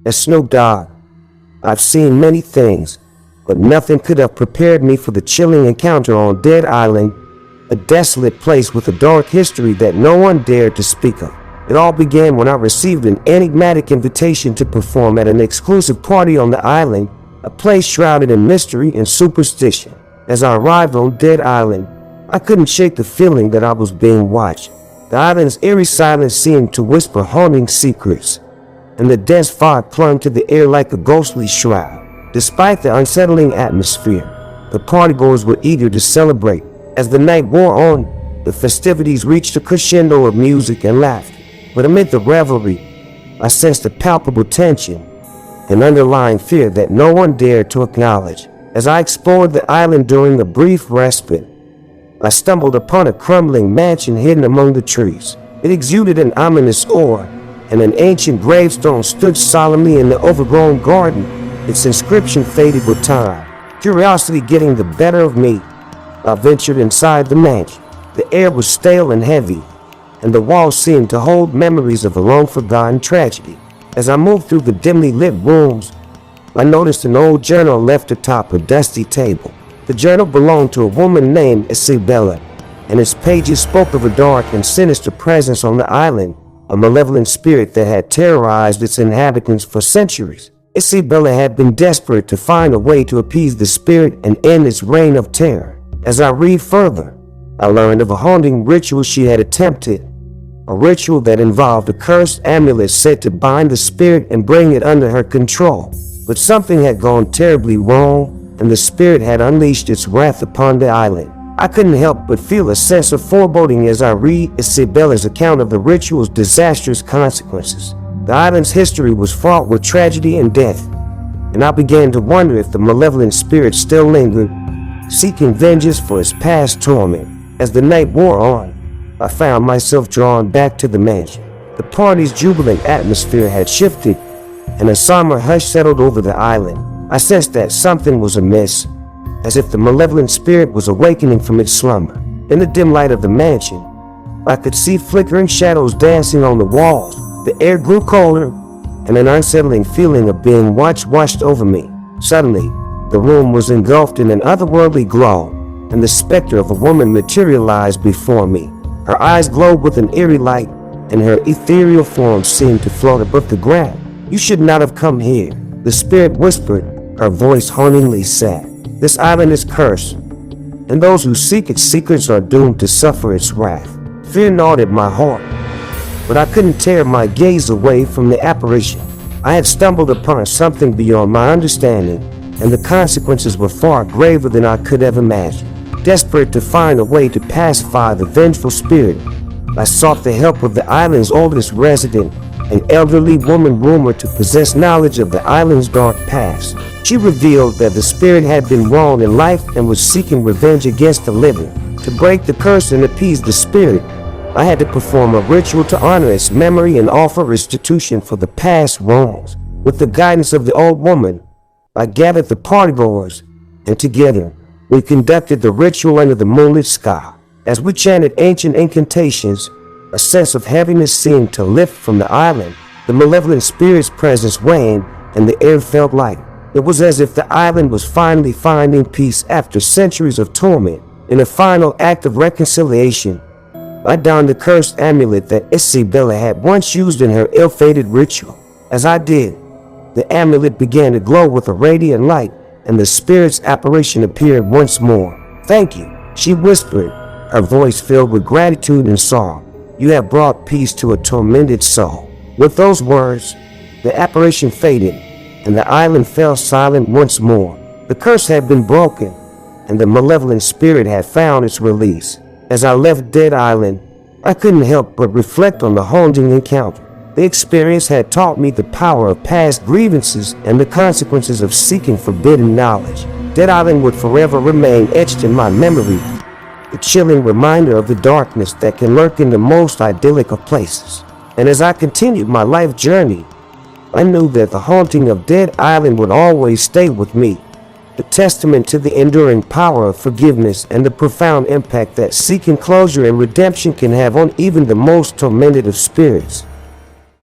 As Snoop Dogg, I've seen many things, but nothing could have prepared me for the chilling encounter on Dead Island, a desolate place with a dark history that no one dared to speak of. It all began when I received an enigmatic invitation to perform at an exclusive party on the island, a place shrouded in mystery and superstition. As I arrived on Dead Island, I couldn't shake the feeling that I was being watched. The island's eerie silence seemed to whisper haunting secrets, and the dense fog clung to the air like a ghostly shroud. Despite the unsettling atmosphere, the partygoers were eager to celebrate. As the night wore on, the festivities reached a crescendo of music and laughter. But amid the revelry, I sensed a palpable tension, an underlying fear that no one dared to acknowledge. As I explored the island during a brief respite, I stumbled upon a crumbling mansion hidden among the trees. It exuded an ominous aura, and an ancient gravestone stood solemnly in the overgrown garden, its inscription faded with time. Curiosity getting the better of me, I ventured inside the mansion. The air was stale and heavy, and the walls seemed to hold memories of a long-forgotten tragedy. As I moved through the dimly lit rooms, I noticed an old journal left atop a dusty table. The journal belonged to a woman named Isabella, and its pages spoke of a dark and sinister presence on the island, a malevolent spirit that had terrorized its inhabitants for centuries. Isabella had been desperate to find a way to appease the spirit and end its reign of terror. As I read further, I learned of a haunting ritual she had attempted, a ritual that involved a cursed amulet said to bind the spirit and bring it under her control. But something had gone terribly wrong, and the spirit had unleashed its wrath upon the island. I couldn't help but feel a sense of foreboding as I read Isabella's account of the ritual's disastrous consequences. The island's history was fraught with tragedy and death, and I began to wonder if the malevolent spirit still lingered, seeking vengeance for its past torment. As the night wore on, I found myself drawn back to the mansion. The party's jubilant atmosphere had shifted, and a somber hush settled over the island. I sensed that something was amiss, as if the malevolent spirit was awakening from its slumber. In the dim light of the mansion, I could see flickering shadows dancing on the walls. The air grew colder, and an unsettling feeling of being watched washed over me. Suddenly, the room was engulfed in an otherworldly glow, and the specter of a woman materialized before me. Her eyes glowed with an eerie light, and her ethereal form seemed to float above the ground. "You should not have come here," the spirit whispered, her voice hauntingly sad. "This island is cursed, and those who seek its secrets are doomed to suffer its wrath." Fear gnawed at my heart, but I couldn't tear my gaze away from the apparition. I had stumbled upon something beyond my understanding, and the consequences were far graver than I could have imagined. Desperate to find a way to pacify the vengeful spirit, I sought the help of the island's oldest resident, an elderly woman rumored to possess knowledge of the island's dark past. She revealed that the spirit had been wronged in life and was seeking revenge against the living. To break the curse and appease the spirit, I had to perform a ritual to honor its memory and offer restitution for the past wrongs. With the guidance of the old woman, I gathered the partygoers, and together, we conducted the ritual under the moonlit sky. As we chanted ancient incantations, a sense of heaviness seemed to lift from the island. The malevolent spirit's presence waned, and the air felt light. It was as if the island was finally finding peace after centuries of torment. In a final act of reconciliation, I donned the cursed amulet that Isabella had once used in her ill-fated ritual. As I did, the amulet began to glow with a radiant light, and the spirit's apparition appeared once more. "Thank you," she whispered, her voice filled with gratitude and sorrow. "You have brought peace to a tormented soul." With those words, the apparition faded, and the island fell silent once more. The curse had been broken, and the malevolent spirit had found its release. As I left Dead Island, I couldn't help but reflect on the haunting encounter. The experience had taught me the power of past grievances and the consequences of seeking forbidden knowledge. Dead Island would forever remain etched in my memory, a chilling reminder of the darkness that can lurk in the most idyllic of places. And as I continued my life journey, I knew that the haunting of Dead Island would always stay with me, a testament to the enduring power of forgiveness and the profound impact that seeking closure and redemption can have on even the most tormented of spirits.